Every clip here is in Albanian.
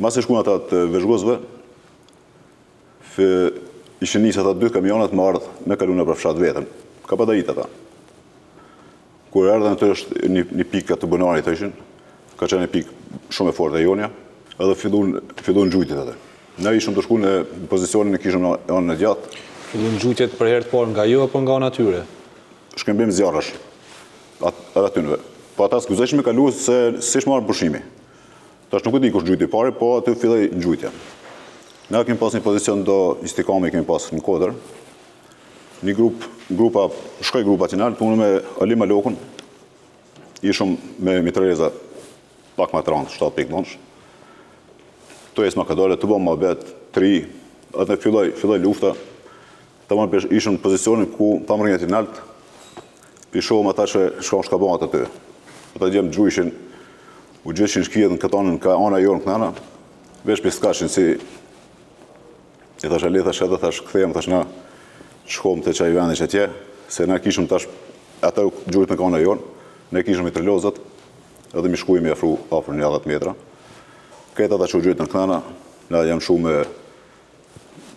Mas e shkuan ata të Vezhgozëve, ishin nisë ata 2 kamionat më ardhë me kaluna për fshat vetën. Ka pa dajit ata. Kur ardhen të është një pikë të Bonarit të ishin, ka qenë një pikë shumë e fortë e Jonja, edhe fillun gjujtit atë. Ne ishëm të shku në pozicionin e kishëm në anën e gjatë. Fillun gjujtjet për herë të parë nga ju apo nga ana tyre? Shkëmbim zjarrash, edhe atynëve. Po ata s'kuzeshme me kalu se sish marrë pushimi. Tash nuk e di kush gjujti pare, po aty filloi gjujtja. Ne kemi pas një pozicion do Istikami, kemi pas në Kodër. Një shkoj grupa qinal, punë me Alim Alokun, ishëm me mitraleza pak ma të randë, 7 pikë nënsh. To jesë ma ka dole, të bom ma bet, 3, atë filloj lufta, ta më ishëm në pozicionin ku ta më rinjët i nalt, pishohëm ata që shkon shkabohat aty. Ata gjemë gjujshin, u gjithshin shkijet në këtonën ka ana jonë kënana, vesh për skashin si, e thash ali, thash edhe, thash këthejmë, thash na, shkom të qaj vendi që tje, se ne kishëm tash, ata gjujt me ka ana jonë, ne kishëm i trelozat, edhe mi shkujmë i afru afër 10 metra. Këtë ata që u gjujt në kënana, ne jam shu me,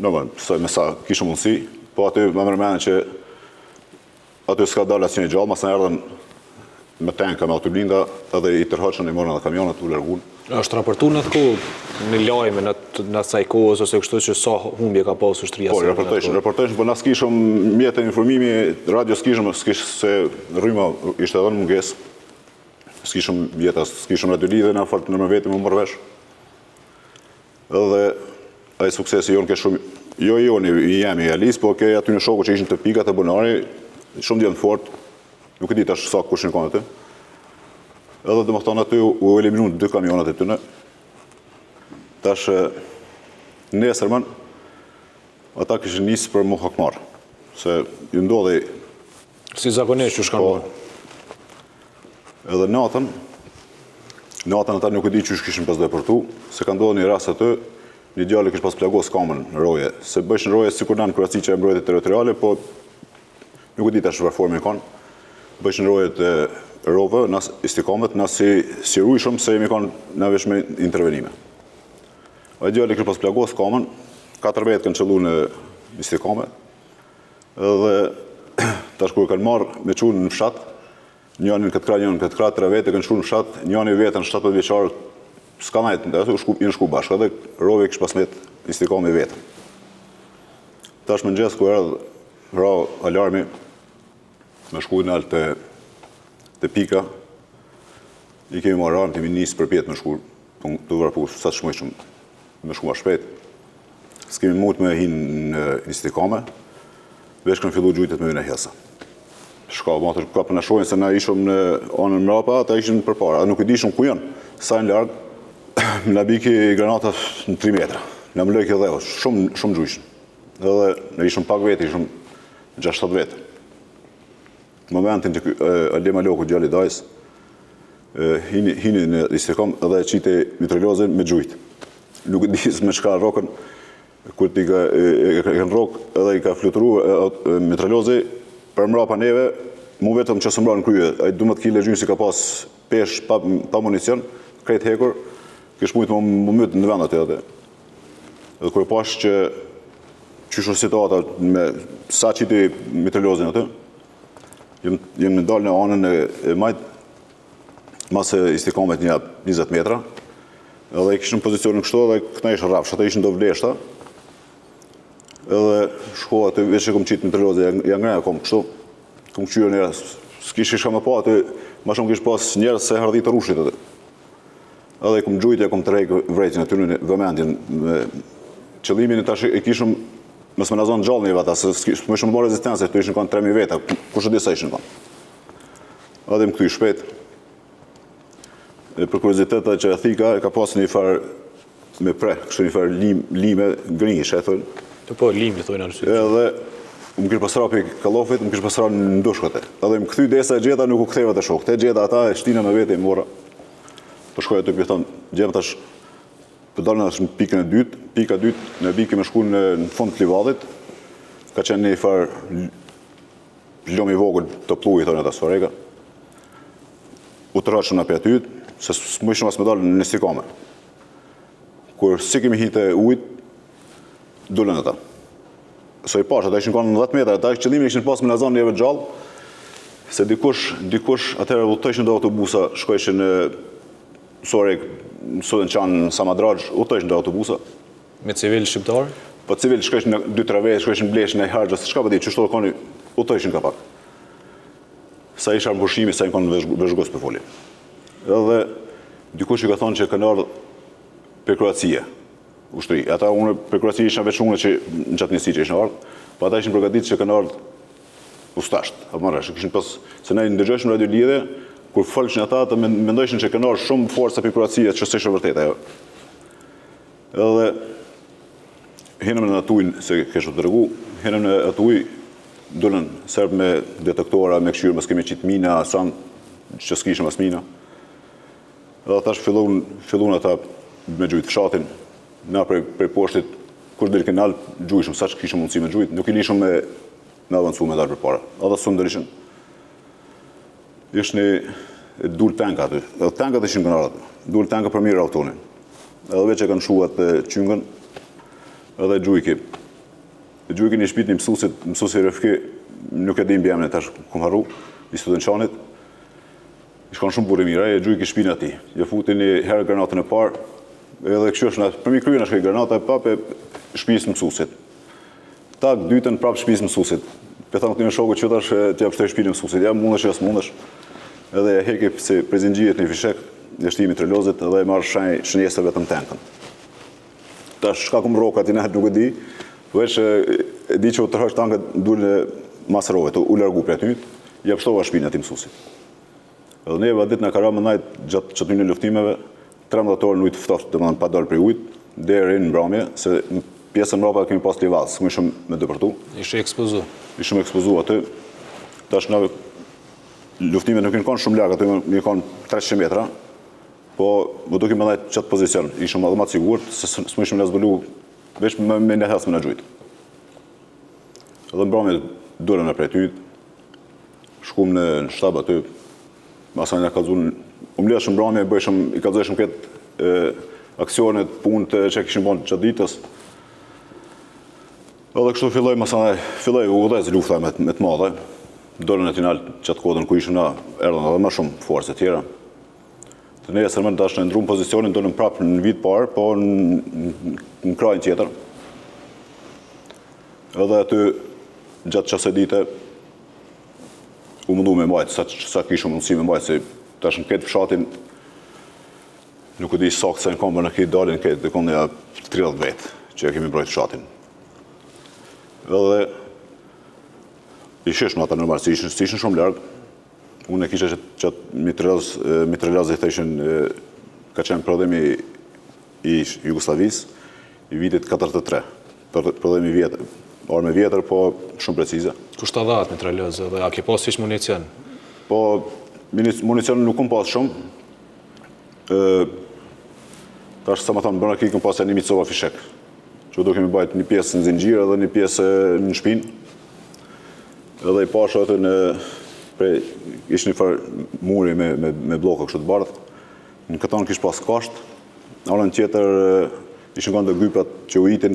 me sa kishëm mundësi, po aty me mërmene që aty s'ka dalë asë një gjallë, mas në erdhen me tanka, me autoblinda, edhe i tërhaqën, i morën edhe kamionat, u lërgun. Është raportu në të kohë një lajme në asaj kohës, ose kështu që sa humbje ka pasur shtria? Po, raportojshën, po na s'kishëm mjetë e informimi, radio s'kishëm, se rryma ishte edhe në munges, s'kishëm mjeta, s'kishëm radiolidhe, na falë në më veti më mërë vesh. Edhe ai suksesi jonë ke shumë, jo i jemi i Alis, po ke aty në shoku që ishin të pikat e Bonari, shumë djemë fort, nuk e di tash sa kush në kanë aty. Edhe dhe më thonë aty u eliminu 2 kamionat e tyne. Tash nesërmën, ata kishin nisë për mu hakmarë, se ju ndodhi... Si zakonisht që shkanë bërë? Edhe natën ata nuk e di që kishin pas deportu, se ka ndodhë një rast aty, një djali kish pas plagos kamën në roje, se bëjsh në roje si kur në kërësi që e mbrojtje territoriale, po nuk e di tash çfarë forme kanë, bëjsh në roje të rove, nas Istikamet, nas si rujshëm se jemi kanë në vesh me intervenime. A djali kish pas plagos kamën, 4 vetë kanë qëllu në Istikamet, edhe tash kur kanë marrë me qunë në fshat, njënin këtë krah 3 vete kanë shku në fshat, njëni vetën 17 vjeçar s'ka najtë, në shku bashkë, edhe rove kish pas met Istikami vetën. Tash më ngjes ku erdhë ra alarmi, me shku në alë të pika, i kemi marrë armë, kemi nisë për pjetë me shku, të vrapu sa të shmojshëm, me shku ma shpejt. S'kemi mut me hinë në Istikame, vesh kanë fillu gjujtet me vine hesa. Shka, matër ka për në shojnë se na ishëm në anën mrapa, ata ishën për para, nuk i dishëm ku janë, sa në largë, në biki granata në 3 metra, në më lëjke dhe, shumë gjujshën. Edhe në ishëm pak vetë, ishëm 6-7 vetë. Në momentin që Alim Aloku djali dajs, hini në Istikam edhe qite mitralozën me gjujt. Nuk i disë me qka rokën, kur t'i kanë rokë edhe i ka fluturu mitralozë, për mrapa neve, mu vetëm që së mbra në kryje, a i 12 kg gjynë si ka pas pesh pa municion, krejt hekur, kish mujtë më mytë në vendat e atë. Edhe kërë pash që qyshur situata me sa qiti mitralozën atë, jem në dalë në anën e majtë, mas e Istikamet një 20 metra, edhe i kishë në pozicionin kështu, edhe këna ishë rafsh, ata ishën do vleshta, edhe shko atë, veç e kom qitë mitralozë, janë ngreja kom kështu, kom qyre njëra, s'kish isha me pa atë, ma shumë kish pas njerës se hardhi të rushit atë. Edhe kom gjujtja, kom të rejkë vrejtjën e tyre në vëmendjen, me qëllimin e tash e kishëm, mësë me nazon gjallë një vata, se më ishëm më rezistencë, të ishën kanë 3.000 veta, kush e disa ishën kanë. Edhe më këty shpet, për kurioziteta që e thika, e ka pas një farë me pre, kështë një farë lime grinjë, e thënë. Po, lim, thojnë arsyet. Edhe më kërë pasra për kalofit, më kërë pasra në ndushkate. Edhe më këthy desa e gjeta nuk u ktheva të shok. Te gjeta ata e shtina me vete i mora. Për shkoj aty për thonë, gjemë tash, për dalë në pikën e dytë, pika dytë, në biki me shku në fund të livadit, ka qenë një farë lom i vogël të plu i thonë ata sfareka. U të raqëm në për aty, se më ishëm as me dalë në Istikame. kur si kemi hite ujt, dullën ata. So i pash, ata ishin kanë 10 metra, ata qëllimin ishin pas me na zonë njerëve gjallë, se dikush atëherë udhtojshin do autobusa, shkojshin në Sorek, Sudën Qanë, Samadragj, udhtojshin do autobusa. Me civil shqiptar? Po civil shkojshin në 2-3 vete, shkojshin bleshin e hargjës, çka po di, çështë koni udhtojshin ka pak. Sa isha në pushimi, sa i kanë vëzhgos për foli. Edhe dikush i ka thonë që kanë ardhur për Kroacia, ushtri. Ata unë për Kroacia isha veç unë që në qatë njësi që ishin ardhur, po ata ishin përgatitur që kanë ardhur ustasht, apo marrësh, kishin pas se ne ndëgjojshim radio lidhje, kur folshin ata të mendojshin që kanë ardhur shumë forca për Kroacia, që s'është vërtet ajo. Edhe hinëm në atuj, se keshë të tregu, hinëm në atuj, dolën serb me detektora, me këshyrë, mos kemi qitë mina, sa që s'kishëm as mina. Edhe tash fillun ata me gjujt fshatin, na prej poshtit, kur del kanal, gjujshëm, sa që kishëm mundësi me gjujt, nuk i lishëm me avancu me dalë për para. Edhe së ndërishën. Ishtë një dul tanka aty. Edhe tankat ishin kënë arat. Dul tanka për mirë autonin. Edhe veç e kanë shuat qyngën, edhe gjujki. Gjujki një shpit një mësusi rëfki, nuk e dim bjemën e tash kum harru, i Sudën Qanit. Ishkan shumë burë mirë, e gjujki shpinë ati. Je futi një herë granatën e parë, edhe kështu për mi kryen është kaj granata e pape shpisë mësusit. Tak, dytën prapë shpisë mësusit. Pe thamë këtë një shokët që tash t'ja pështoj shpinë mësusit. Ja mundesh, jas mundesh. Edhe e heki si prezingjiet një fishek, një shtimi trelozit, edhe e marrë shënjesë vetëm tankën. Tash shka kum roka, ti nehet nuk e di, veç e di që u tërhash tankët dullë masërove, të u largu për aty, ja pështova shpinë ati mësusit. Edhe neve dit në kara më najt gjatë qëtërin e luftimeve, 13 orë në ujtë ftoft, dhe më dhënë pa dalë për ujtë, deri në mbrëmje, se në pjesën mbrapa kemi pas livaz, këmë ishëm me dëpërtu. Ishte ekspozu? Ishëm ekspozu aty. Tash në luftime nuk në kanë shumë largë, aty në kanë 300 metra, po më duke më dhejtë qatë pozicion, ishëm edhe ma të sigurët, se s'më ishëm në zbëllu, veç me një hesë me në gjujtë. Edhe mbrëmje dure në prej tyt, shkum në shtab aty, masa një kalzun, umleshëm mbrëmje, i kalzojshëm këtë aksionet, punët që kishim bon qatë ditës. Edhe kështu filloj u udhëz lufta me të madhe. Dolën e tinal qatë kodën ku ishëm na, erdhën edhe më shumë force tjera. Të nesër më tash në ndrum pozicionin, dolën prapë në vit parë, po në krajin tjetër. Edhe aty, gjatë qase dite, u mundu me mbajtë, sa kishëm mundësi me mbajtë, se tash në këtë fshatin, nuk e di saktë se në kombër në këtë dalin, këtë konë ja 30 vetë që kemi mbrojtë fshatin. Edhe i sheshmë ata normal, si ishin shumë largë. Unë e kisha që mitrelazit të ishin, ka qenë prodhemi i Jugoslavis, i vitit 43. Prodhemi vjetër, arme vjetër, po shumë precize. Kusht të dhatë mitrelazit dhe a ke pas ish municion? Po, municion nuk kom pas shumë. Tash sa më thonë, bërna ki këm pas e një Mitsova fishek, që do kemi bajt një pjesë në zingjirë edhe një pjesë në shpinë. Edhe i pasha atë ishë një farë muri me bloka kështë të bardhë. Në këtonë kishë pas kasht, në anën tjetër ishën kanë të gypat që u itin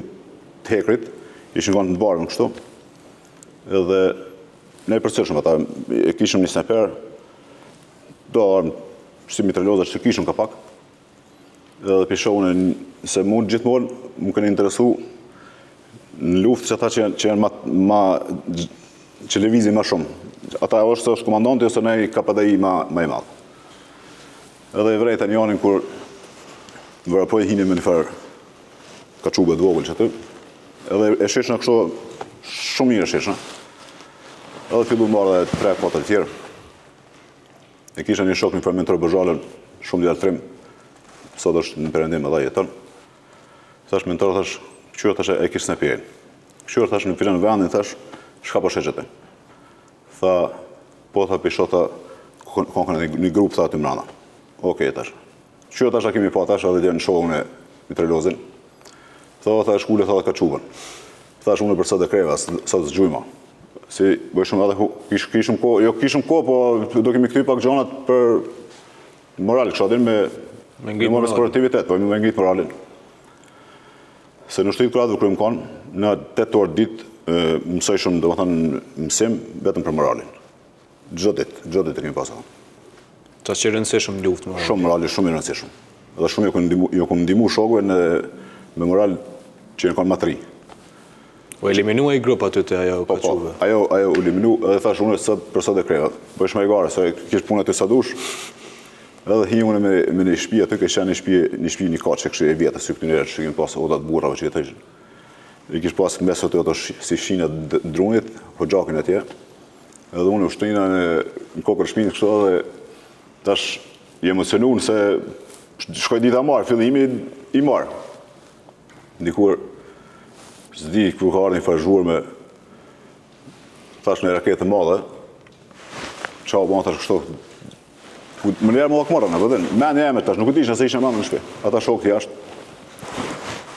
të hekrit, ishën kanë të bardhë në kështu. Edhe ne i përcërshëm ata, e kishëm një sniper, do armë si mitralozat që kishëm ka pak. Edhe pishohën se mund gjithmonë më kënë interesu në luftë që ata që janë që levizin ma shumë. Ata është komandanti ose ne i KPDI ma i madhë. Edhe e vrejta një anin kur vërapoj hini me një farë ka qube të vogël që aty. Edhe e sheshna kështu shumë mirë e sheshna. Edhe fillu marrë dhe 3-4 tjerë. E kisha një shok një farë mentor Bëzhalën, shumë djarë trim. Sot është në perëndim edhe jetën. Thash mentor, thash, këqyra thash e kishë sniperin. Këqyra thash në filan vendin, thash, shka po sheshet e? Tha, po tha pishota konkën e një grupë, tha aty mrana. Okej, thash. Këqyra thash a kemi pa, thash, edhe në shohën e mitrelozin. Tha, shkulle, tha, ka qubën. Thash, unë përsa dhe kreva, sa të zgjujma. Si, bëjshëm edhe, kishëm ko, po do kemi këty pak gjonat për moral, kësha din me sportivitet, po me ngrit moralin. Se në shtëpi kuradhë kërëm kanë, në 8 orë ditë mësoj shumë, do më thënë, mësim vetëm për moralin. Çdo ditë e kemi pasur. Ta që rëndësishëm luftë morali. Shumë morali, shumë i rëndësishëm. Edhe shumë ju kom ndihmu shokëve me moral që në kanë më të ri. O eliminua i grup aty të ajo ka quve? Ajo u eliminu, edhe thash unë për sot e kreva. Po ishme i gare, se kish punë aty sa dush. Edhe hi unë me një shtëpi aty, kështë një shtëpi një kaç që kështë e vjetës, si këtë njëre që kemi pas odat burrave që jetë ishin. I kish pas mes aty ato si shinja drunit, po gjakin atje. Edhe unë u shtrina në kokër shpinës kështë edhe tash i emocionun se shkoj dita marë, fillimi i marë. Ndikur, zdi kërë ka ardhë një farëzhuar me tash në raketë madhe, qa u banë tash kështu, më njerë më dhe këmarë në vëdhen, me një emet tash, nuk u tishë nëse ishe mamë në shpe, ata shokë jashtë,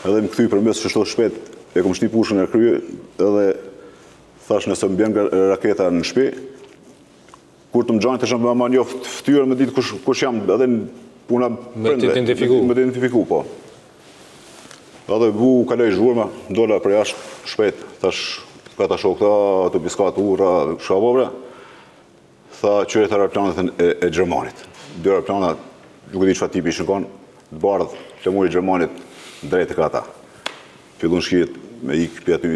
edhe më këthy për mes që shto shpet, e kom shti pushën e krye, edhe thash nëse më bjen raketa në shpe, kur të më gjajnë të shumë më njoftë ftyrë me ditë kush jam, edhe në puna prindve. Me të identifiku, po. Edhe bu kaloj zhurma, dola për jashtë shpejt, thash ka ta shok ta, të piskat ura, shabovra, tha qëre të aeroplanet e Gjermanit. 2 aeroplanat, nuk e di çfarë tipi ishin kanë, të bardhë, flamuri i Gjermanit drejt e ka ata. Fillon shkijet me ikë për aty